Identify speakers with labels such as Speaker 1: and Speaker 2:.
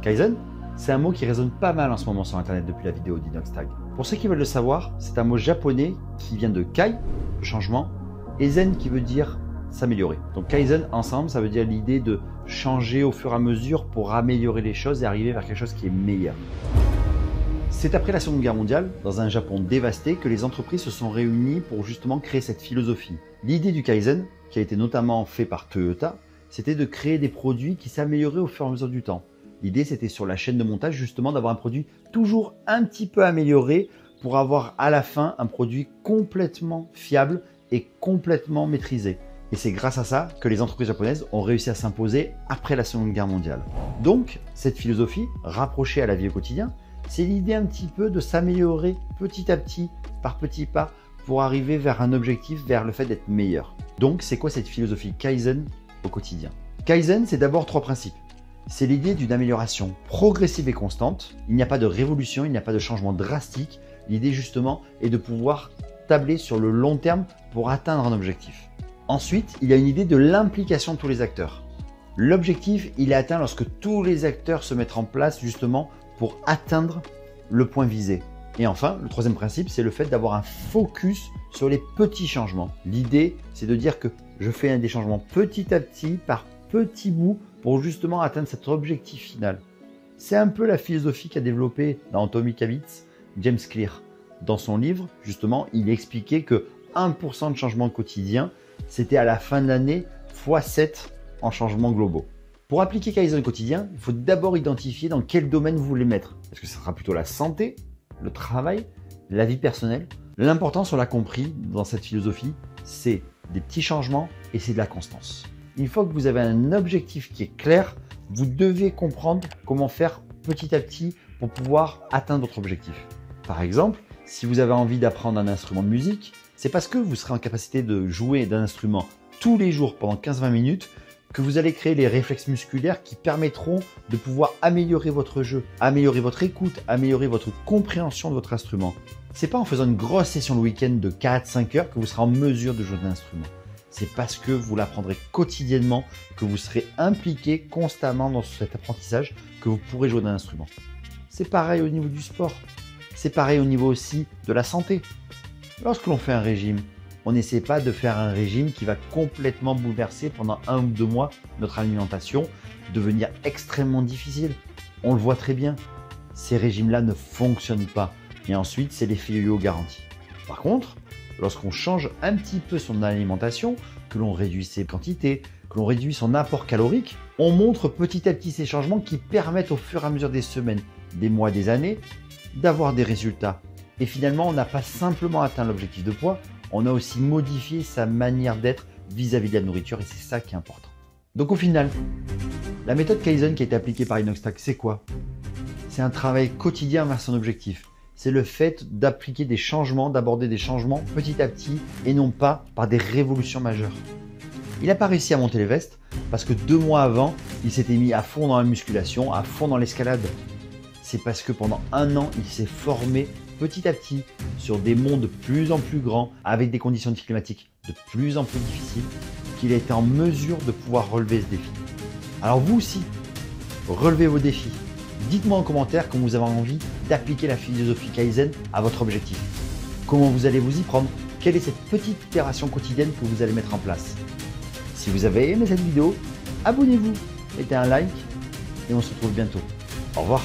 Speaker 1: Kaizen, c'est un mot qui résonne pas mal en ce moment sur internet depuis la vidéo d'Inoxtag. Pour ceux qui veulent le savoir, c'est un mot japonais qui vient de Kai, le changement, et Zen qui veut dire s'améliorer. Donc Kaizen ensemble, ça veut dire l'idée de changer au fur et à mesure pour améliorer les choses et arriver vers quelque chose qui est meilleur. C'est après la Seconde Guerre mondiale, dans un Japon dévasté, que les entreprises se sont réunies pour justement créer cette philosophie. L'idée du Kaizen, qui a été notamment fait par Toyota, c'était de créer des produits qui s'amélioraient au fur et à mesure du temps. L'idée, c'était sur la chaîne de montage, justement, d'avoir un produit toujours un petit peu amélioré pour avoir à la fin un produit complètement fiable et complètement maîtrisé. Et c'est grâce à ça que les entreprises japonaises ont réussi à s'imposer après la Seconde Guerre mondiale. Donc, cette philosophie, rapprochée à la vie au quotidien, c'est l'idée un petit peu de s'améliorer petit à petit, par petits pas, pour arriver vers un objectif, vers le fait d'être meilleur. Donc, c'est quoi cette philosophie Kaizen au quotidien? Kaizen, c'est d'abord 3 principes. C'est l'idée d'une amélioration progressive et constante. Il n'y a pas de révolution, il n'y a pas de changement drastique. L'idée, justement, est de pouvoir tabler sur le long terme pour atteindre un objectif. Ensuite, il y a une idée de l'implication de tous les acteurs. L'objectif, il est atteint lorsque tous les acteurs se mettent en place, justement, pour atteindre le point visé. Et enfin, le 3e principe, c'est le fait d'avoir un focus sur les petits changements. L'idée, c'est de dire que je fais des changements petit à petit, par petits bouts, pour justement atteindre cet objectif final. C'est un peu la philosophie qu'a développée dans Atomic Habits James Clear. Dans son livre, justement, il expliquait que 1% de changement quotidien, c'était à la fin de l'année x7 en changements globaux. Pour appliquer Kaizen au quotidien, il faut d'abord identifier dans quel domaine vous voulez mettre. Est-ce que ça sera plutôt la santé, le travail, la vie personnelle? L'important, on l'a compris dans cette philosophie, c'est des petits changements et c'est de la constance. Une fois que vous avez un objectif qui est clair, vous devez comprendre comment faire petit à petit pour pouvoir atteindre votre objectif. Par exemple, si vous avez envie d'apprendre un instrument de musique, c'est parce que vous serez en capacité de jouer d'un instrument tous les jours pendant 15-20 minutes que vous allez créer les réflexes musculaires qui permettront de pouvoir améliorer votre jeu, améliorer votre écoute, améliorer votre compréhension de votre instrument. C'est pas en faisant une grosse session le week-end de 4-5 heures que vous serez en mesure de jouer d'un instrument. C'est parce que vous l'apprendrez quotidiennement, que vous serez impliqué constamment dans cet apprentissage, que vous pourrez jouer d'un instrument. C'est pareil au niveau du sport. C'est pareil au niveau aussi de la santé. Lorsque l'on fait un régime, on n'essaie pas de faire un régime qui va complètement bouleverser pendant 1 ou 2 mois notre alimentation, devenir extrêmement difficile. On le voit très bien. Ces régimes-là ne fonctionnent pas. Et ensuite, c'est l'effet yo-yo garanti. Par contre, lorsqu'on change un petit peu son alimentation, que l'on réduit ses quantités, que l'on réduit son apport calorique, on montre petit à petit ces changements qui permettent au fur et à mesure des semaines, des mois, des années, d'avoir des résultats. Et finalement, on n'a pas simplement atteint l'objectif de poids, on a aussi modifié sa manière d'être vis-à-vis de la nourriture et c'est ça qui est important. Donc au final, la méthode Kaizen qui a été appliquée par Inoxtag, c'est quoi? C'est un travail quotidien vers son objectif. C'est le fait d'appliquer des changements, d'aborder des changements petit à petit et non pas par des révolutions majeures. Il n'a pas réussi à monter l'Everest parce que 2 mois avant, il s'était mis à fond dans la musculation, à fond dans l'escalade. C'est parce que pendant 1 an, il s'est formé petit à petit sur des monts de plus en plus grands, avec des conditions climatiques de plus en plus difficiles, qu'il a été en mesure de pouvoir relever ce défi. Alors vous aussi, relevez vos défis. Dites-moi en commentaire comment vous avez envie d'appliquer la philosophie Kaizen à votre objectif. Comment vous allez vous y prendre? Quelle est cette petite itération quotidienne que vous allez mettre en place? Si vous avez aimé cette vidéo, abonnez-vous, mettez un like et on se retrouve bientôt. Au revoir.